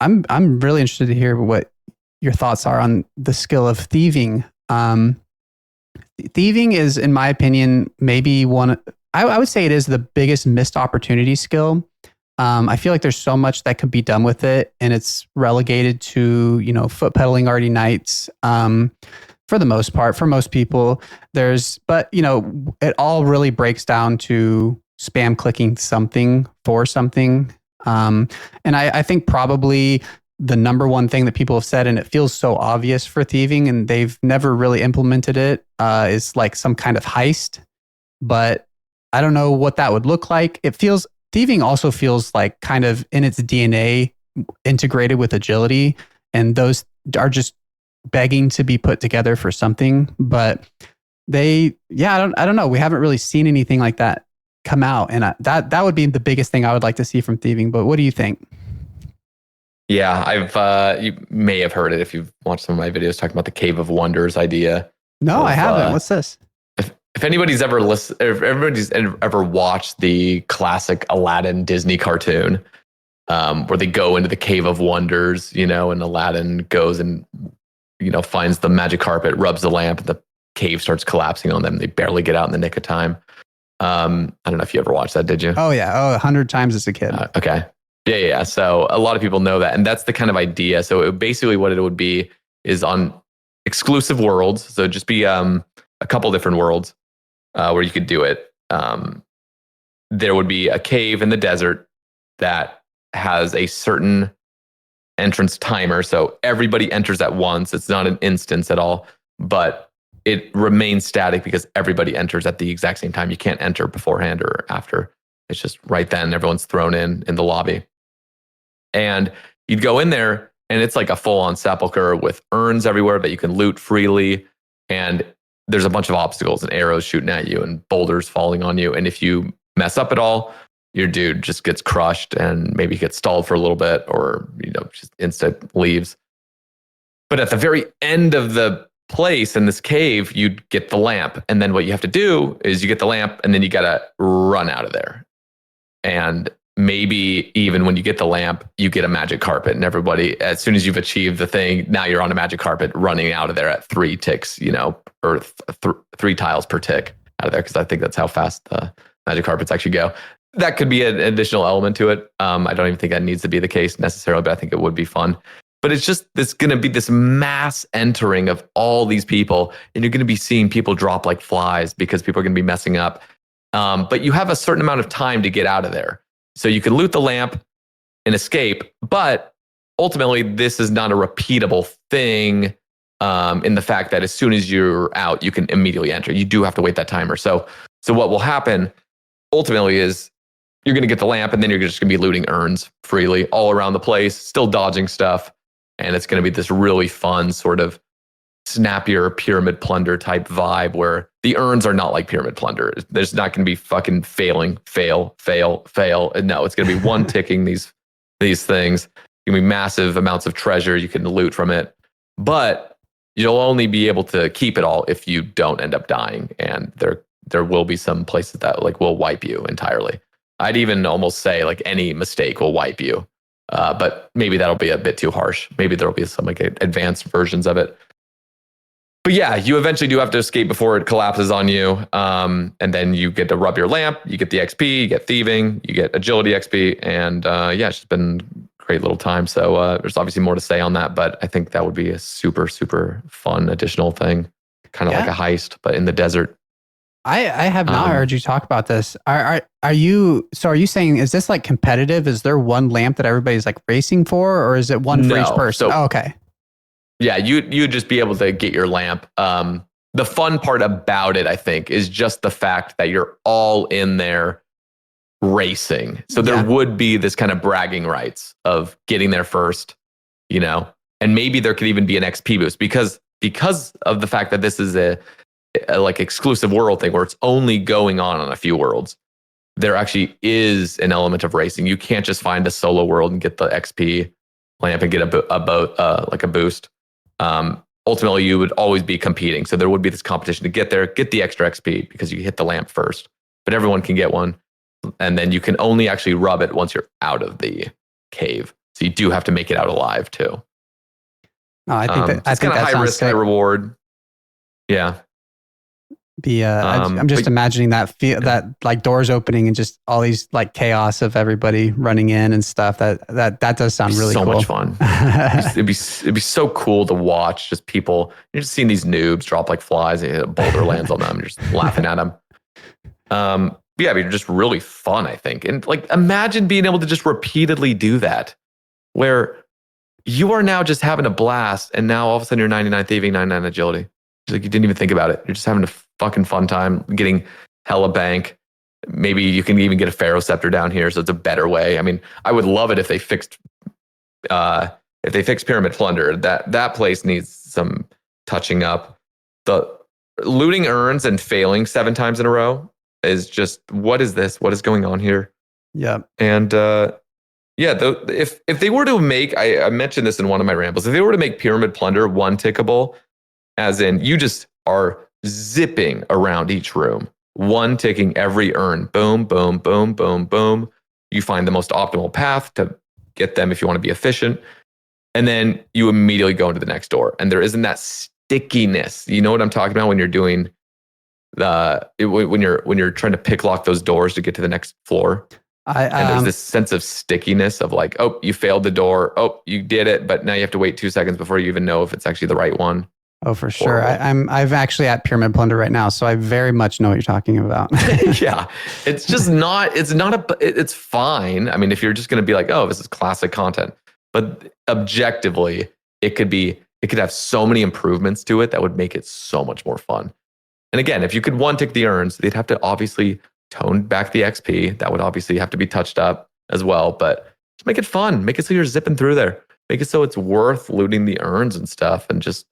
I'm really interested to hear what your thoughts are on the skill of thieving. Thieving is, in my opinion, maybe one. I would say it is the biggest missed opportunity skill. I feel like there's so much that could be done with it, and it's relegated to foot pedaling arty knights. For the most part, for most people, but it all really breaks down to spam clicking something for something. And I think probably the number one thing that people have said, and it feels so obvious for thieving, and they've never really implemented it, is like some kind of heist. But I don't know what that would look like. Thieving also feels like kind of in its DNA integrated with agility, and those are just begging to be put together for something. But I don't know. We haven't really seen anything like that come out, and that would be the biggest thing I would like to see from thieving. But what do you think? Yeah, you may have heard it if you've watched some of my videos talking about the Cave of Wonders idea. No, I haven't. What's this? If anybody's ever if everybody's ever watched the classic Aladdin Disney cartoon, where they go into the Cave of Wonders, and Aladdin goes and finds the magic carpet, rubs the lamp, and the cave starts collapsing on them. They barely get out in the nick of time. I don't know if you ever watched that, did you? Oh yeah, 100 times as a kid. Okay. Yeah. So a lot of people know that, and that's the kind of idea. So basically what it would be is on exclusive worlds. So just be a couple different worlds where you could do it. There would be a cave in the desert that has a certain entrance timer. So everybody enters at once. It's not an instance at all, but it remains static because everybody enters at the exact same time. You can't enter beforehand or after. It's just right then everyone's thrown in the lobby. And you'd go in there and it's like a full-on sepulcher with urns everywhere that you can loot freely. And there's a bunch of obstacles and arrows shooting at you and boulders falling on you. And if you mess up at all, your dude just gets crushed and maybe gets stalled for a little bit or, just instant leaves. But at the very end of the place in this cave, you'd get the lamp. And then what you have to do is you get the lamp and then you got to run out of there. And maybe even when you get the lamp, you get a magic carpet, and everybody, as soon as you've achieved the thing, now you're on a magic carpet running out of there at 3 ticks, or 3 tiles per tick out of there. Cause I think that's how fast the magic carpets actually go. That could be an additional element to it. I don't even think that needs to be the case necessarily, but I think it would be fun. But it's just, it's going to be this mass entering of all these people, and you're going to be seeing people drop like flies because people are going to be messing up. But you have a certain amount of time to get out of there. So you can loot the lamp and escape, but ultimately this is not a repeatable thing in the fact that as soon as you're out, you can immediately enter. You do have to wait that timer. So what will happen ultimately is you're going to get the lamp, and then you're just going to be looting urns freely all around the place, still dodging stuff. And it's going to be this really fun sort of snappier pyramid plunder type vibe where the urns are not like pyramid plunder. There's not going to be fucking fail. No, it's going to be one ticking these things. It's going to be massive amounts of treasure you can loot from it. But you'll only be able to keep it all if you don't end up dying. And there will be some places that like will wipe you entirely. I'd even almost say like any mistake will wipe you. But maybe that'll be a bit too harsh. Maybe there'll be some like advanced versions of it. But yeah, you eventually do have to escape before it collapses on you. And then you get to rub your lamp, you get the XP, you get thieving, you get agility XP. And it's just been a great little time. So there's obviously more to say on that, but I think that would be a super, super fun additional thing. Kind of like a heist, but in the desert. I have not heard you talk about this. Are you saying, is this like competitive? Is there one lamp that everybody's like racing for, or is it one for each person? Okay. Yeah, you'd just be able to get your lamp. The fun part about it, I think, is just the fact that you're all in there racing. So there would be this kind of bragging rights of getting there first, and maybe there could even be an XP boost because of the fact that this is a like exclusive world thing where it's only going on a few worlds. There actually is an element of racing. You can't just find a solo world and get the XP lamp and get a boost. Ultimately, you would always be competing. So there would be this competition to get there, get the extra XP because you hit the lamp first. But everyone can get one. And then you can only actually rub it once you're out of the cave. So you do have to make it out alive too. No, I think that it's kind of high risk, high reward. Yeah. I'm just imagining that like doors opening and just all these like chaos of everybody running in and stuff. That does sound really so cool. Much fun. it'd be so cool to watch. Just people, you're just seeing these noobs drop like flies. A boulder lands on them. You're just laughing at them. Yeah, I mean, just really fun, I think. And like, imagine being able to just repeatedly do that, where you are now just having a blast, and now all of a sudden you're 99 thieving, 99 agility. It's like you didn't even think about it. You're just having a fucking fun time getting hella bank. Maybe you can even get a Pharaoh Scepter down here, so it's a better way. I mean, I would love it if they fixed Pyramid Plunder. That place needs some touching up. The looting urns and failing 7 times in a row is just, what is this? What is going on here? Yeah. And if they were to make, I mentioned this in one of my rambles, if they were to make Pyramid Plunder one tickable, as in you just are zipping around each room, one ticking every urn, boom, boom, boom, boom, boom. You find the most optimal path to get them if you want to be efficient. And then you immediately go into the next door. And there isn't that stickiness. You know what I'm talking about when you're doing when you're trying to pick lock those doors to get to the next floor. And there's this sense of stickiness of like, oh, you failed the door. Oh, you did it, but now you have to wait 2 seconds before you even know if it's actually the right one. Oh, for sure. I'm actually at Pyramid Plunder right now, so I very much know what you're talking about. Yeah, it's just not. It's fine. I mean, if you're just going to be like, oh, this is classic content, but objectively, it could have so many improvements to it that would make it so much more fun. And again, if you could one tick the urns, they'd have to obviously tone back the XP. That would obviously have to be touched up as well. But just make it fun. Make it so you're zipping through there. Make it so it's worth looting the urns and stuff, and just,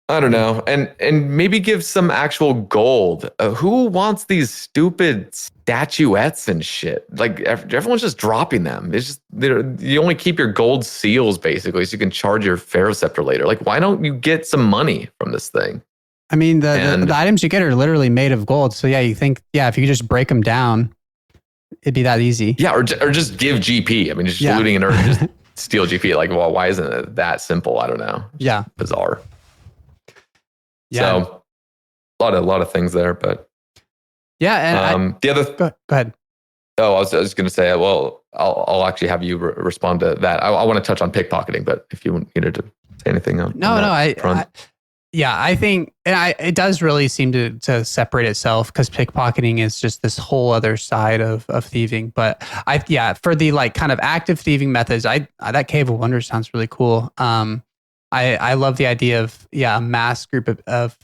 I don't know, and maybe give some actual gold. Who wants these stupid statuettes and shit? Like everyone's just dropping them. It's just you only keep your gold seals basically, so you can charge your Pharaoh Scepter later. Like, why don't you get some money from this thing? I mean, the items you get are literally made of gold. So yeah, you think, if you could just break them down, it'd be that easy. Yeah, or just give GP. I mean, just looting an urn, just steal GP. Like, well, why isn't it that simple? I don't know. Yeah, bizarre. Yeah. So a lot of things there, but yeah. And the other go ahead. Oh, I was going to say, well, I'll actually have you respond to that. I want to touch on pickpocketing, but if you needed to say anything on I think it does really seem to separate itself, because pickpocketing is just this whole other side of thieving. But for the like kind of active thieving methods, that Cave of Wonders sounds really cool. I love the idea of a mass group of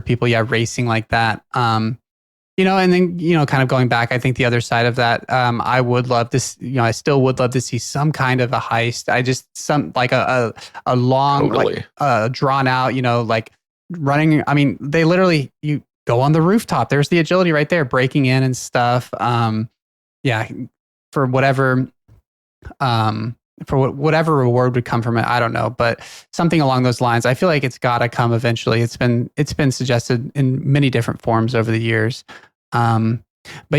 people racing like that. And then kind of going back, I think the other side of that, I would love this. I still would love to see some kind of a heist. Some like a long, totally. Drawn out, like running. I mean, they literally, you go on the rooftop. There's the agility right there, breaking in and stuff. For whatever. For whatever reward would come from it, I don't know, but something along those lines. I feel like it's got to come eventually. It's been suggested in many different forms over the years. But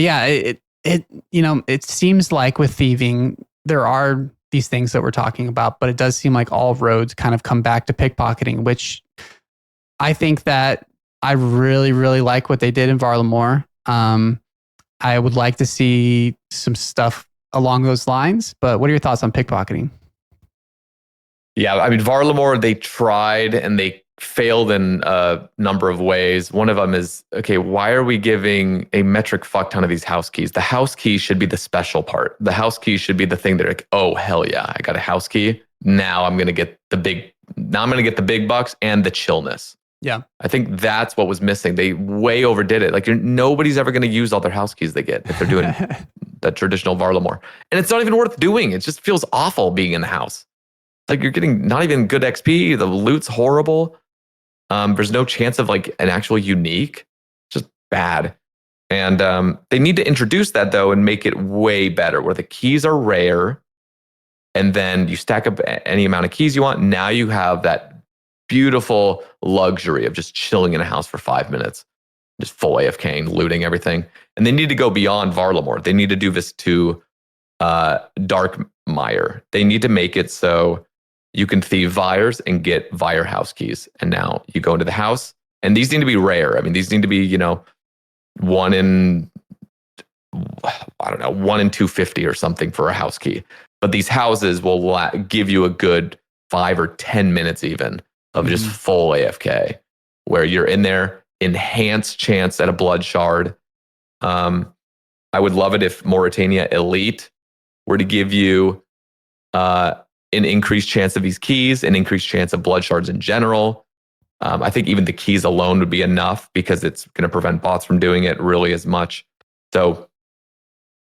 yeah, it seems like with thieving, there are these things that we're talking about, but it does seem like all roads kind of come back to pickpocketing, which I think that I really, really like what they did in Varlamore. I would like to see some stuff along those lines, but what are your thoughts on pickpocketing? Yeah, I mean, Varlamore, they tried and they failed in a number of ways. One of them is, okay, why are we giving a metric fuck ton of these house keys? The house key should be the special part. The house key should be the thing that like, oh, hell yeah, I got a house key. Now I'm going to get the big bucks and the chillness. Yeah. I think that's what was missing. They way overdid it. Like nobody's ever going to use all their house keys they get if they're doing the traditional Varlamore. And it's not even worth doing. It just feels awful being in the house. Like you're getting not even good XP. The loot's horrible. There's no chance of like an actual unique. Just bad. And they need to introduce that though and make it way better where the keys are rare. And then you stack up any amount of keys you want. Now you have that beautiful luxury of just chilling in a house for 5 minutes, just full AFKing, looting everything. And they need to go beyond Varlamore. They need to do this to Dark Mire. They need to make it so you can thieve Vires and get Vire house keys. And now you go into the house, and these need to be rare. I mean, these need to be, you know, one in 250 or something for a house key. But these houses will give you a good 5 or 10 minutes even of just full AFK, where you're in there, enhanced chance at a blood shard. I would love it if Mauritania Elite were to give you an increased chance of these keys, an increased chance of blood shards in general. I think even the keys alone would be enough, because it's going to prevent bots from doing it really as much. So,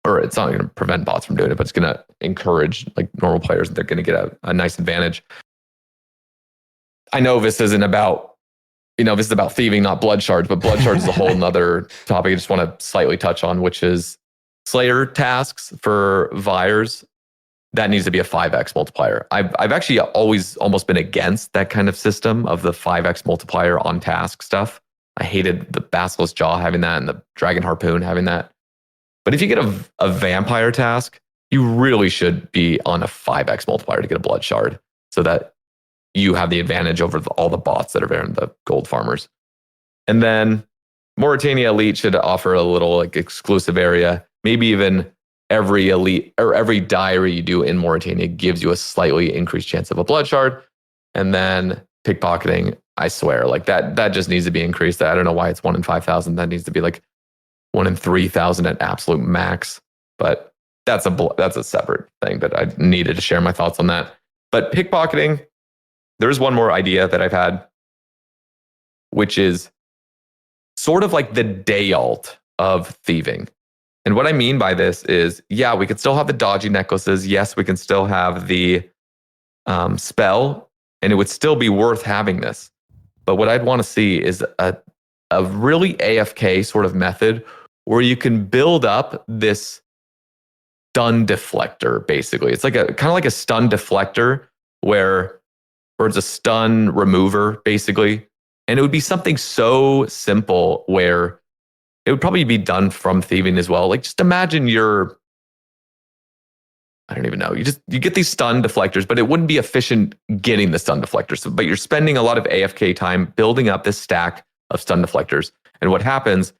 or it's not going to prevent bots from doing it, but it's going to encourage like normal players. They're going to get a nice advantage. I know this isn't about, this is about thieving, not blood shards, but blood shards is a whole nother topic I just want to slightly touch on, which is Slayer tasks for Vires. That needs to be a 5x multiplier. I've actually always almost been against that kind of system of the 5x multiplier on task stuff. I hated the Basilisk Jaw having that and the Dragon Harpoon having that. But if you get a vampire task, you really should be on a 5x multiplier to get a blood shard, so that you have the advantage over all the bots that are there in the gold farmers. And then Mauritania Elite should offer a little like exclusive area. Maybe even every elite or every diary you do in Mauritania gives you a slightly increased chance of a blood shard. And then pickpocketing, I swear, like that just needs to be increased. I don't know why it's 1 in 5,000. That needs to be like 1 in 3,000 at absolute max. But that's a separate thing. But I needed to share my thoughts on that. But pickpocketing, there's one more idea that I've had, which is sort of like the day alt of thieving. And what I mean by this is, yeah, we could still have the dodgy necklaces. Yes, we can still have the spell, and it would still be worth having this. But what I'd want to see is a really AFK sort of method where you can build up this stun deflector, basically. It's like kind of like a stun deflector where it's a stun remover, basically. And it would be something so simple where it would probably be done from thieving as well. Like, just imagine I don't even know. You get these stun deflectors, but it wouldn't be efficient getting the stun deflectors. But you're spending a lot of AFK time building up this stack of stun deflectors. And what happens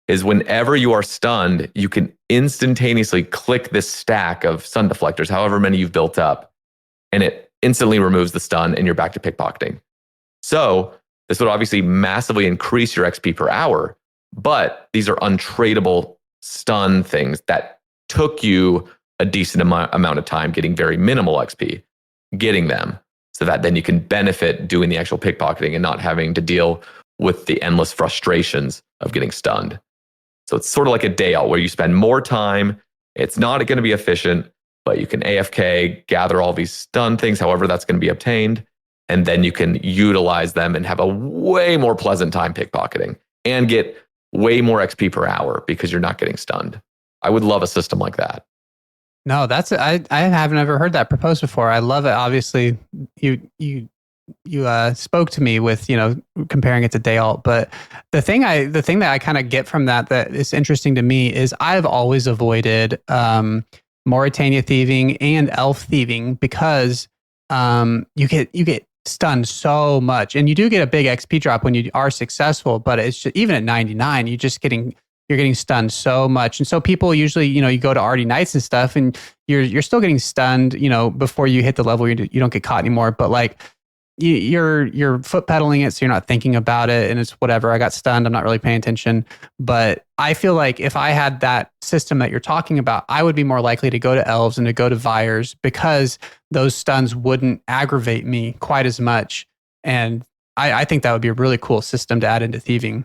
is whenever you are stunned, you can instantaneously click this stack of stun deflectors, however many you've built up, and it instantly removes the stun, and you're back to pickpocketing. So this would obviously massively increase your XP per hour, but these are untradeable stun things that took you a decent amount of time getting very minimal XP, getting them, so that then you can benefit doing the actual pickpocketing and not having to deal with the endless frustrations of getting stunned. So it's sort of like a day out where you spend more time. It's not going to be efficient, but you can AFK, gather all these stun things, however that's going to be obtained, and then you can utilize them and have a way more pleasant time pickpocketing and get way more XP per hour because you're not getting stunned. I would love a system like that. No, I haven't ever heard that proposed before. I love it. Obviously, you spoke to me with, comparing it to day alt, but the thing that I kind of get from that is interesting to me is I've always avoided Mauritania thieving and elf thieving because you get stunned so much, and you do get a big XP drop when you are successful, but it's just, even at 99, you're getting stunned so much. And so people usually, you go to Arty Nights and stuff, and you're still getting stunned, before you hit the level, you don't get caught anymore. But like you're foot pedaling it, so you're not thinking about it, and it's whatever. I got stunned, I'm not really paying attention. But I feel like if I had that system that you're talking about, I would be more likely to go to elves and to go to Vires, because those stuns wouldn't aggravate me quite as much. And I think that would be a really cool system to add into thieving.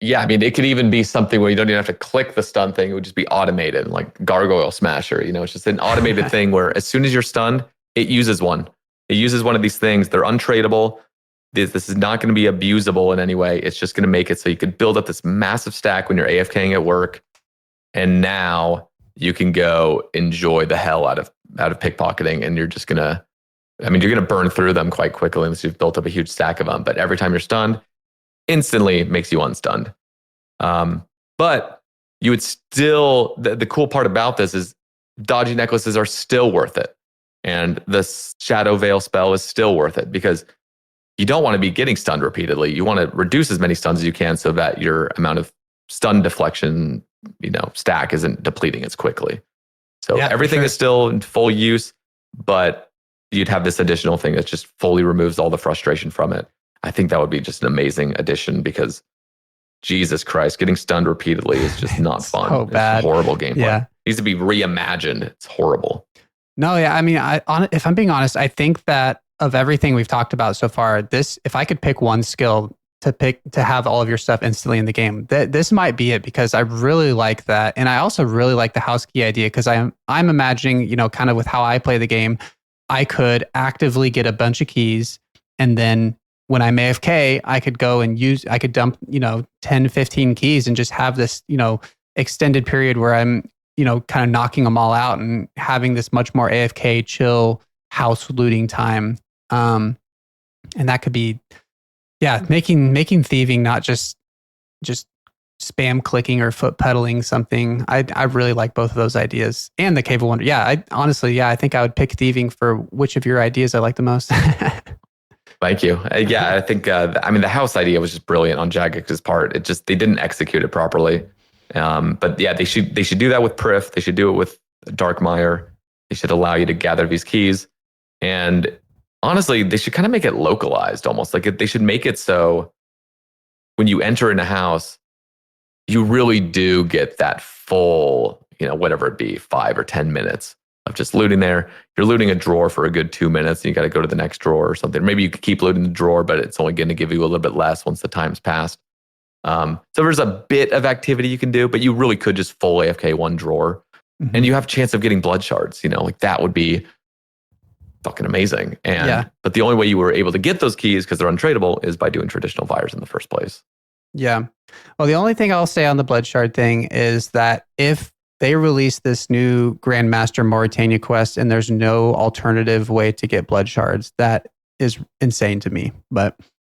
Yeah, I mean, it could even be something where you don't even have to click the stun thing. It would just be automated, like Gargoyle Smasher. It's just an automated thing where as soon as you're stunned, it uses one. It uses one of these things. They're untradeable. This is not going to be abusable in any way. It's just going to make it so you could build up this massive stack when you're AFKing at work. And now you can go enjoy the hell out of pickpocketing. And you're just going to, you're going to burn through them quite quickly unless you've built up a huge stack of them. But every time you're stunned, instantly makes you unstunned. But you would still, the cool part about this is dodgy necklaces are still worth it. And the Shadow Veil spell is still worth it because you don't want to be getting stunned repeatedly. You want to reduce as many stuns as you can so that your amount of stun deflection, stack isn't depleting as quickly. So everything is still in full use, but you'd have this additional thing that just fully removes all the frustration from it. I think that would be just an amazing addition because Jesus Christ, getting stunned repeatedly is just not fun. So bad. It's horrible gameplay. Yeah. It needs to be reimagined. It's horrible. No, yeah. I mean, if I'm being honest, I think that of everything we've talked about so far, if I could pick one skill to have all of your stuff instantly in the game, this might be it because I really like that. And I also really like the house key idea because I'm imagining, kind of with how I play the game, I could actively get a bunch of keys and then when I'm AFK, I could go and I could dump, 10, 15 keys and just have this, extended period where I'm, kind of knocking them all out and having this much more AFK chill house looting time. And that could be, making thieving not just spam clicking or foot pedaling something. I really like both of those ideas and the Cave of Wonder. Yeah, I think I would pick thieving for which of your ideas I like the most. Thank you. I think, the house idea was just brilliant on Jagex's part. They didn't execute it properly. But yeah, they should do that with Prif. They should do it with Darkmire. They should allow you to gather these keys. And honestly, they should kind of make it localized almost. Like they should make it so when you enter in a house, you really do get that full, whatever it be, 5 or 10 minutes of just looting there. You're looting a drawer for a good 2 minutes and you got to go to the next drawer or something. Maybe you could keep looting the drawer, but it's only going to give you a little bit less once the time's passed. So there's a bit of activity you can do, but you really could just full AFK one drawer and you have a chance of getting blood shards, that would be fucking amazing. But the only way you were able to get those keys because they're untradeable is by doing traditional fires in the first place. Yeah. Well, the only thing I'll say on the blood shard thing is that if they release this new Grandmaster Mauritania quest and there's no alternative way to get blood shards, that is insane to me. But